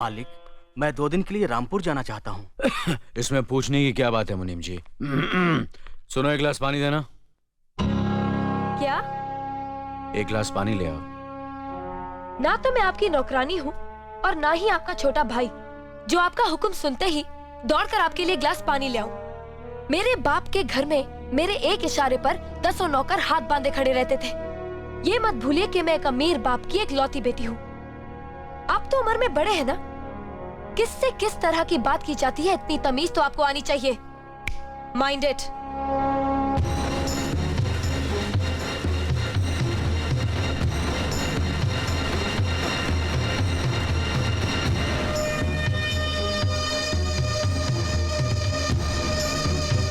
मालिक, मैं 2 दिन के लिए रामपुर जाना चाहता हूँ। इसमें पूछने की क्या बात है मुनीम जी? सुनो, 1 गिलास पानी देना। क्या? 1 गिलास पानी ले आओ। ना तो मैं आपकी नौकरानी हूँ और ना ही आपका छोटा भाई जो आपका हुक्म सुनते ही दौड़कर आपके लिए गिलास पानी ले आऊं। मेरे बाप के घर में मेरे एक इशारे पर 10 नौकर हाथ बांधे खड़े रहते थे। ये मत भूलिए कि मैं एक अमीर बाप की एक लौती बेटी हूँ। आप तो उम्र में बड़े हैं ना, किससे किस तरह की बात की जाती है इतनी तमीज तो आपको आनी चाहिए। Mind it.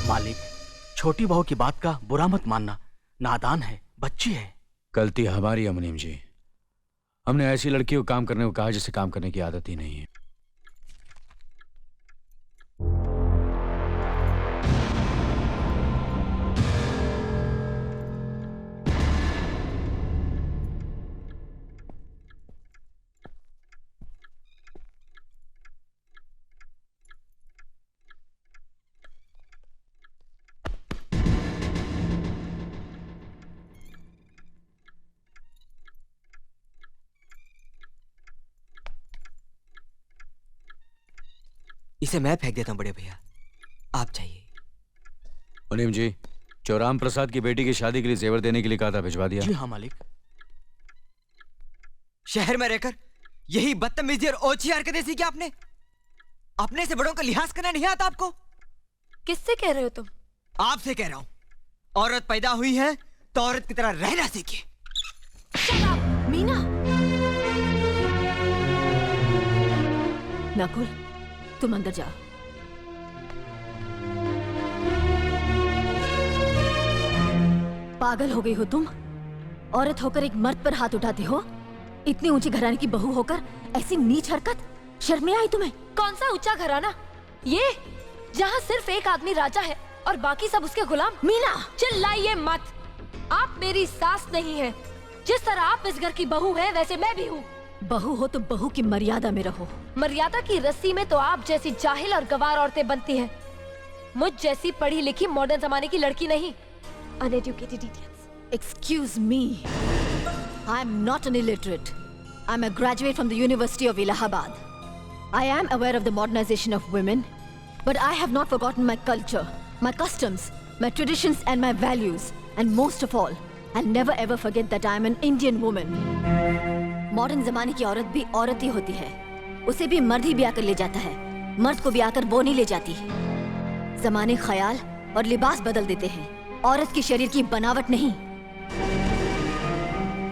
मालिक, छोटी बहू की बात का बुरा मत मानना, नादान है, बच्ची है। गलती हमारी है मुनीम जी। हमने ऐसी लड़की को काम करने को कहा जिसे काम करने की आदत ही नहीं है। इसे मैं फेंक देता हूं बड़े भैया, आप चाहिए। मुनीम जी, जो राम प्रसाद की बेटी की शादी के लिए जेवर देने के लिए कहा था, भिजवा दिया? जी हाँ मालिक। शहर में रहकर यही बदतमीजी और ओछी हरकतें सीखी आपने? अपने से बड़ों का लिहाज करना नहीं आता आपको? किससे कह रहे हो तुम? आपसे कह रहा हूं। औरत पैदा हुई है तो औरत की तरह रहना सीखिए। मीना। नकुल, तुम अंदर जाओ। पागल हो गई हो तुम? औरत होकर एक मर्द पर हाथ उठाती हो? इतनी ऊंची घराने की बहू होकर ऐसी नीच हरकत, शर्म नहीं आई तुम्हें? कौन सा ऊंचा घराना? ये जहाँ सिर्फ एक आदमी राजा है और बाकी सब उसके गुलाम। मीना, चिल्लाइए मत। आप मेरी सास नहीं है। जिस तरह आप इस घर की बहू है वैसे मैं भी हूँ। बहू हो तो बहू की मर्यादा में रहो। मर्यादा की रस्सी में तो आप जैसी जाहिल और गवार औरतें बनती हैं। मुझ जैसी पढ़ी लिखी मॉडर्न जमाने की लड़की नहीं। Uneducated idiots. Excuse me. I am not an illiterate. I am a graduate from the University of Allahabad. I am aware of the modernization of women, but I have not forgotten my culture, my customs, my traditions and my values. And most of all, I'll never ever forget that I am an Indian woman. Modern जमाने की औरत भी औरत ही होती है। उसे भी मर्द ही ब्याह कर ले जाता है, मर्द को ब्याह कर वो नहीं ले जाती। जमाने ख्याल और लिबास बदल देते हैं, औरत की शरीर की बनावट नहीं।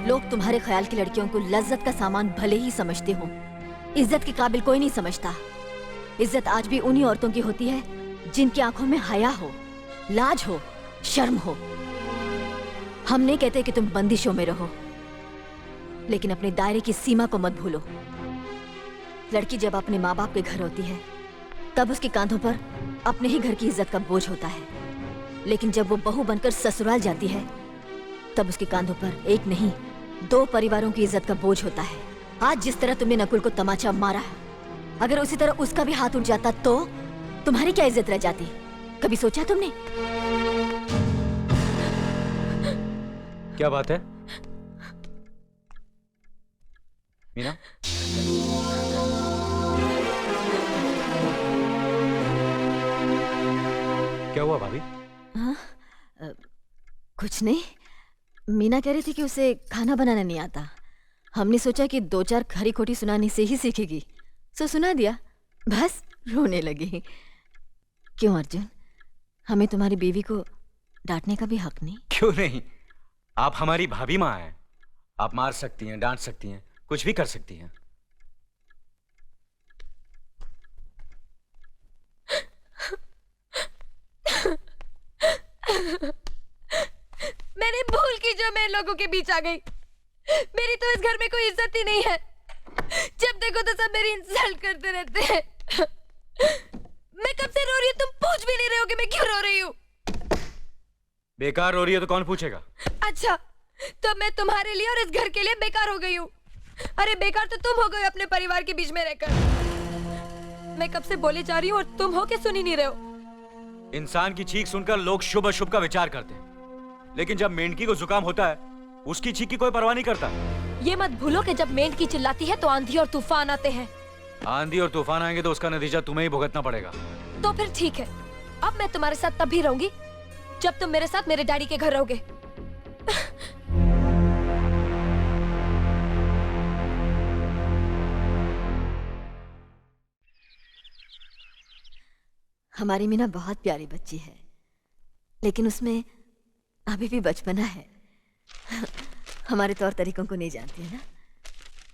लोग तुम्हारे ख्याल की लड़कियों को लज्जत का सामान भले ही समझते हो, इज्जत के काबिल कोई नहीं समझता। इज्जत आज भी उन्हीं औरतों की होती है जिनकी आंखों में हया हो, लाज हो, शर्म हो। हम नहीं कहते कि तुम बंदिशों में रहो, लेकिन अपने दायरे की सीमा को मत भूलो। लड़की जब अपने माँ बाप के घर होती है तब उसके कांधों पर अपने ही घर की इज्जत का बोझ होता है, लेकिन जब वो बहू बनकर ससुराल जाती है तब उसके कांधों पर एक नहीं 2 परिवारों की इज्जत का बोझ होता है। आज जिस तरह तुमने नकुल को तमाचा मारा, अगर उसी तरह उसका भी हाथ उठ जाता तो तुम्हारी क्या इज्जत रह जाती? कभी सोचा तुमने? क्या बात है मीना? क्या हुआ भाभी? हाँ, कुछ नहीं। मीना कह रही थी कि उसे खाना बनाना नहीं आता। हमने सोचा कि 2-4 खरी खोटी सुनाने से ही सीखेगी, सो सुना दिया। बस रोने लगी। क्यों अर्जुन, हमें तुम्हारी बीवी को डांटने का भी हक नहीं? क्यों नहीं, आप हमारी भाभी माँ हैं। आप मार सकती हैं, डांट सकती हैं, कुछ भी कर सकती हैं। मैंने भूल की जो मैं इन लोगों के बीच आ गई। मेरी तो इस घर में कोई इज्जत ही नहीं है। जब देखो तो सब मेरी इंसल्ट करते रहते हैं। मैं कब से रो रही हूँ, तुम पूछ भी नहीं रहे हो कि मैं क्यों रो रही हूँ। बेकार रो रही है तो कौन पूछेगा? अच्छा, तो मैं तुम्हारे लिए और इस घर के लिए बेकार हो गई हूँ। अरे बेकार तो तुम हो गए अपने परिवार के बीच में रहकर। मैं कब से बोले जा रही हूँ और तुम हो के सुन ही नहीं रहे हो। इंसान की चीख सुनकर लोग शुभ अशुभ का विचार करते हैं, लेकिन जब मेंढकी को जुकाम होता है उसकी चीख की कोई परवाह नहीं करता। ये मत भूलो कि जब मेंढकी चिल्लाती है तो आंधी और तूफान आते हैं। आंधी और तूफान आएंगे तो उसका नतीजा तुम्हें ही भुगतना पड़ेगा। तो फिर ठीक है, अब मैं तुम्हारे साथ तब भी रहूंगी जब तुम मेरे साथ मेरे डैडी के घर रहोगे। हमारी मीना बहुत प्यारी बच्ची है, लेकिन उसमें अभी भी बचपना है। हमारे तौर तरीकों को नहीं जानती है ना,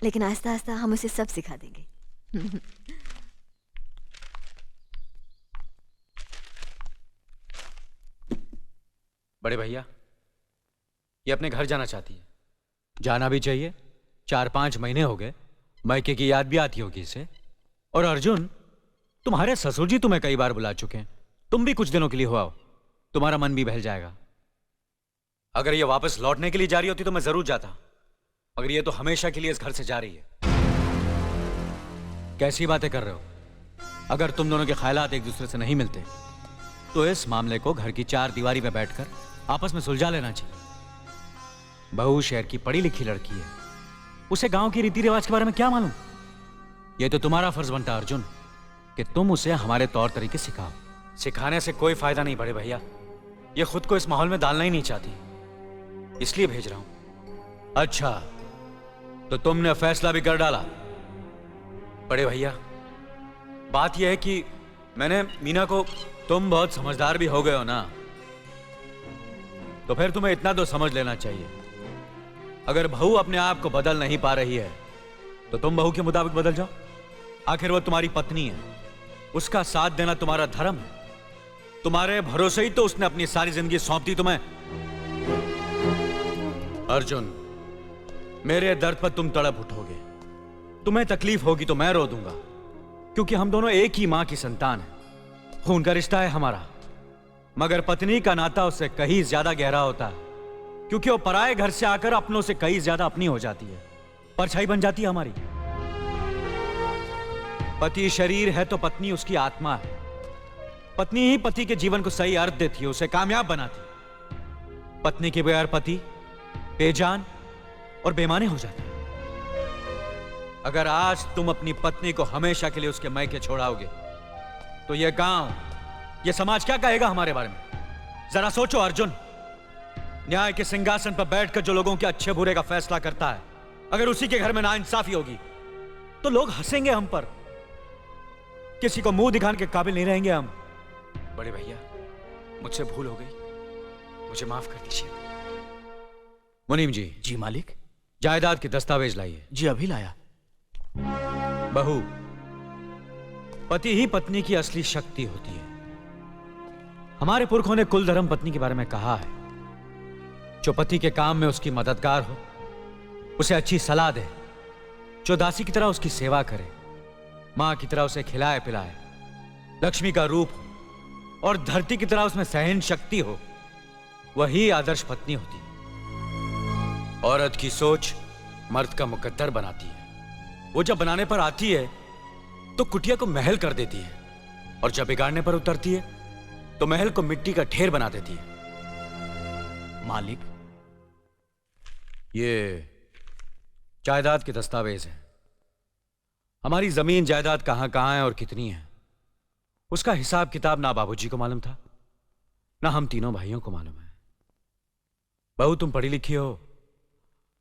लेकिन आहिस्ता आहिस्ता हम उसे सब सिखा देंगे। बड़े भैया, ये अपने घर जाना चाहती है। जाना भी चाहिए, 4-5 महीने हो गए, मायके की याद भी आती होगी इसे। और अर्जुन, तुम्हारे ससुर जी तुम्हें कई बार बुला चुके हैं, तुम भी कुछ दिनों के लिए हो आओ, तुम्हारा मन भी बहल जाएगा। अगर ये वापस लौटने के लिए जा रही होती तो मैं जरूर जाता, मगर ये तो हमेशा के लिए इस घर से जा रही है। कैसी बातें कर रहे हो? अगर तुम दोनों के ख्यालात एक दूसरे से नहीं मिलते तो इस मामले को घर की 4 दीवारी में बैठकर आपस में सुलझा लेना चाहिए। बहू शहर की पढ़ी लिखी लड़की है, उसे गांव के रीति रिवाज के बारे में क्या मालूम? यह तो तुम्हारा फर्ज बनता अर्जुन कि तुम उसे हमारे तौर तरीके सिखाओ। सिखाने से कोई फायदा नहीं बड़े भैया, ये खुद को इस माहौल में डालना ही नहीं चाहती, इसलिए भेज रहा हूं। अच्छा, तो तुमने फैसला भी कर डाला? बड़े भैया, बात यह है कि मैंने मीना को, तुम बहुत समझदार भी हो गए हो ना, तो फिर तुम्हें इतना तो समझ लेना चाहिए, अगर बहू अपने आप को बदल नहीं पा रही है तो तुम बहू के मुताबिक बदल जाओ। आखिर वो तुम्हारी पत्नी है, उसका साथ देना तुम्हारा धर्म है। तुम्हारे भरोसे ही तो उसने अपनी सारी जिंदगी सौंप दी तुम्हें। अर्जुन, मेरे दर्द पर तुम तड़प उठोगे, तुम्हें तकलीफ होगी तो मैं रो दूंगा, क्योंकि हम दोनों एक ही मां की संतान हैं, खून का रिश्ता है हमारा। मगर पत्नी का नाता उससे कहीं ज्यादा गहरा होता है, क्योंकि वो पराये घर से आकर अपनों से कहीं ज्यादा अपनी हो जाती है, परछाई बन जाती है हमारी। पति शरीर है तो पत्नी उसकी आत्मा है। पत्नी ही पति के जीवन को सही अर्थ देती है, उसे कामयाब बनाती है। पत्नी के बगैर पति बेजान और बेमाने हो जाते हैं। अगर आज तुम अपनी पत्नी को हमेशा के लिए उसके मायके छोड़ाओगे तो यह गांव, यह समाज क्या कहेगा हमारे बारे में? जरा सोचो अर्जुन, न्याय के सिंहासन पर बैठकर जो लोगों के अच्छे बुरे का फैसला करता है, अगर उसी के घर में नाइंसाफी होगी तो लोग हंसेंगे हम पर, किसी को मुंह दिखाने के काबिल नहीं रहेंगे हम। बड़े भैया, मुझसे भूल हो गई, मुझे माफ कर दीजिए। मुनीम जी। जी मालिक। जायदाद के दस्तावेज लाइए। जी अभी लाया। बहू, पति ही पत्नी की असली शक्ति होती है। हमारे पुरखों ने कुल धर्म पत्नी के बारे में कहा है, जो पति के काम में उसकी मददगार हो, उसे अच्छी सलाह दे, जो दासी की तरह उसकी सेवा करे, मां की तरह उसे खिलाए पिलाए, लक्ष्मी का रूप हो और धरती की तरह उसमें सहन शक्ति हो, वही आदर्श पत्नी होती है। औरत की सोच मर्द का मुकद्दर बनाती है। वो जब बनाने पर आती है तो कुटिया को महल कर देती है, और जब बिगाड़ने पर उतरती है तो महल को मिट्टी का ढेर बना देती है। मालिक, ये जायदाद के दस्तावेज हैं। हमारी जमीन जायदाद कहां कहां है और कितनी है, उसका हिसाब किताब ना बाबूजी को मालूम था, ना हम तीनों भाइयों को मालूम है। बहू, तुम पढ़ी लिखी हो,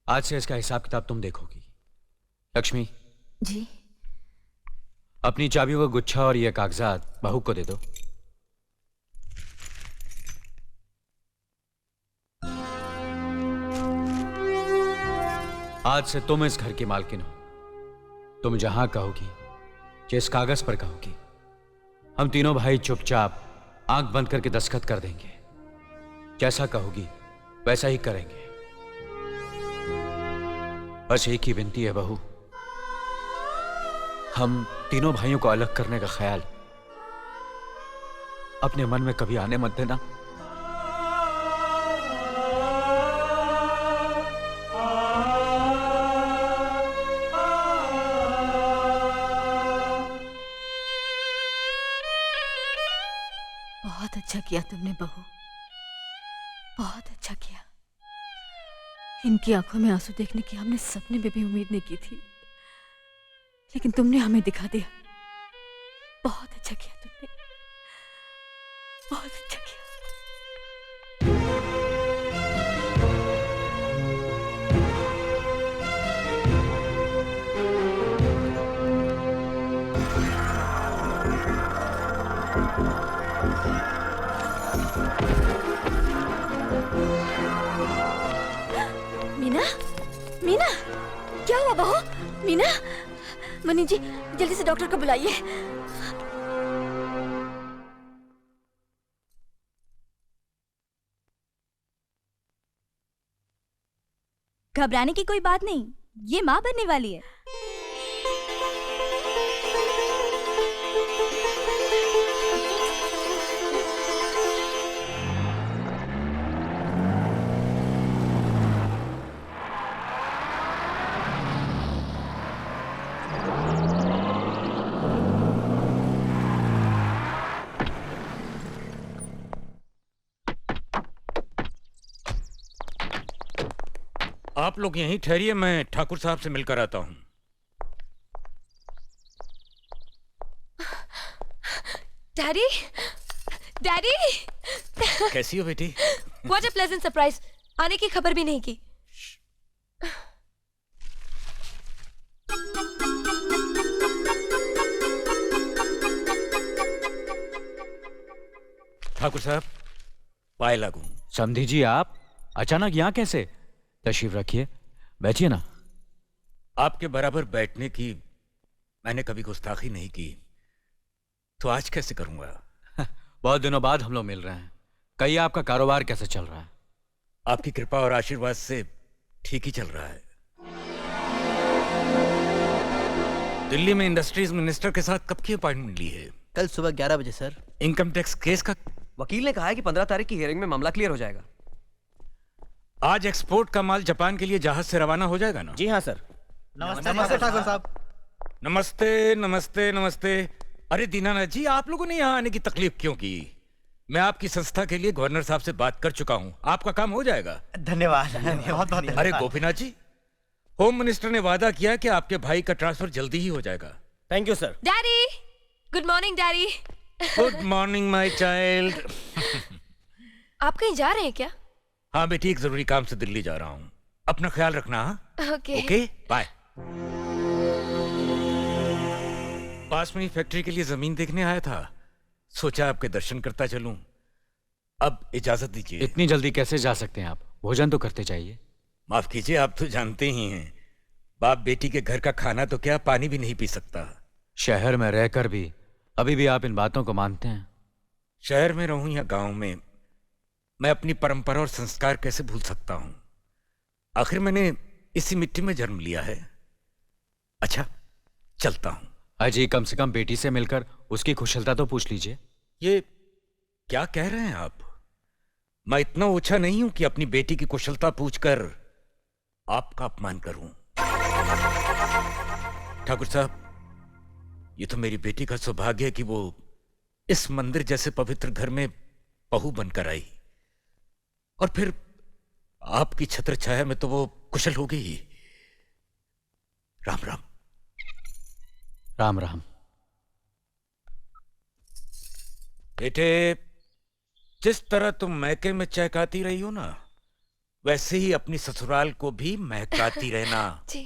आज से इसका हिसाब किताब तुम देखोगी। लक्ष्मी जी। अपनी चाबियों का गुच्छा और ये कागजात बहू को दे दो। आज से तुम इस घर की मालकिन हो। तुम जहां कहोगी, जिस कागज पर कहोगी, हम तीनों भाई चुपचाप आंख बंद करके दस्तखत कर देंगे। जैसा कहोगी वैसा ही करेंगे। बस एक ही विनती है बहू, हम तीनों भाइयों को अलग करने का ख्याल अपने मन में कभी आने मत देना। अच्छा किया तुमने बहू, बहुत अच्छा किया। इनकी आंखों में आंसू देखने की हमने सपने में भी उम्मीद नहीं की थी, लेकिन तुमने हमें दिखा दिया। बहुत अच्छा किया तुमने, बहुत अच्छा किया। मीना, मीना, क्या हुआ बहू? मीना, मनी जी जल्दी से डॉक्टर को बुलाइए। घबराने की कोई बात नहीं, ये माँ बनने वाली है। आप लोग यहीं ठहरिए, मैं ठाकुर साहब से मिलकर आता हूँ। डैडी, डैडी, कैसी हो बेटी? What a pleasant surprise. आने की खबर भी नहीं की। ठाकुर साहब, पाए लागू। समधी जी, आप अचानक यहाँ कैसे? तशरीफ रखिए, बैठिए ना। आपके बराबर बैठने की मैंने कभी गुस्ताखी नहीं की, तो आज कैसे करूंगा? बहुत दिनों बाद हम लोग मिल रहे हैं। कहिए, आपका कारोबार कैसे चल रहा है? आपकी कृपा और आशीर्वाद से ठीक ही चल रहा है। दिल्ली में इंडस्ट्रीज मिनिस्टर के साथ कब की अपॉइंटमेंट ली है? कल सुबह 11 बजे सर। इनकम टैक्स केस का वकील ने कहा है कि 15 तारीख की हियरिंग में मामला क्लियर हो जाएगा। आज एक्सपोर्ट का माल जापान के लिए जहाज से रवाना हो जाएगा ना? जी हाँ सर। नमस्ते ठाकुर साहब। नमस्ते नमस्ते नमस्ते। अरे दीनानाथ जी, आप लोगों ने यहाँ आने की तकलीफ क्यों की? मैं आपकी संस्था के लिए गवर्नर साहब से बात कर चुका हूँ, आपका काम हो जाएगा। धन्यवाद, बहुत बहुत। अरे गोपीनाथ जी, होम मिनिस्टर ने वादा किया कि आपके भाई का ट्रांसफर जल्दी ही हो जाएगा। Thank you sir. Daddy, good morning daddy. Good morning my child. आप कहीं जा रहे हैं क्या? हाँ बेटी, एक जरूरी काम से दिल्ली जा रहा हूँ। अपना ख्याल रखना। हाँ ओके। Okay, bye. पास में ही फैक्ट्री के लिए जमीन देखने आया था, सोचा आपके दर्शन करता चलूं। अब इजाजत दीजिए। इतनी जल्दी कैसे जा सकते हैं आप? भोजन तो करते चाहिए। माफ कीजिए, आप तो जानते ही हैं, बाप बेटी के घर का खाना तो क्या, पानी भी नहीं पी सकता। शहर में रहकर भी अभी भी आप इन बातों को मानते हैं? शहर में रहूं या गांव में, मैं अपनी परंपरा और संस्कार कैसे भूल सकता हूं? आखिर मैंने इसी मिट्टी में जन्म लिया है। अच्छा, चलता हूं। अजी, कम से कम बेटी से मिलकर उसकी कुशलता तो पूछ लीजिए। ये क्या कह रहे हैं आप? मैं इतना ऊंचा नहीं हूं कि अपनी बेटी की कुशलता पूछकर आपका अपमान करूं। ठाकुर साहब, ये तो मेरी बेटी का सौभाग्य है कि वो इस मंदिर जैसे पवित्र घर में बहू बनकर आई, और फिर आपकी छत्र छाया में तो वो कुशल हो गई। राम राम। राम राम। बेटे, जिस तरह तुम मैके में चहकाती रही हो ना, वैसे ही अपनी ससुराल को भी महकाती रहना। जी।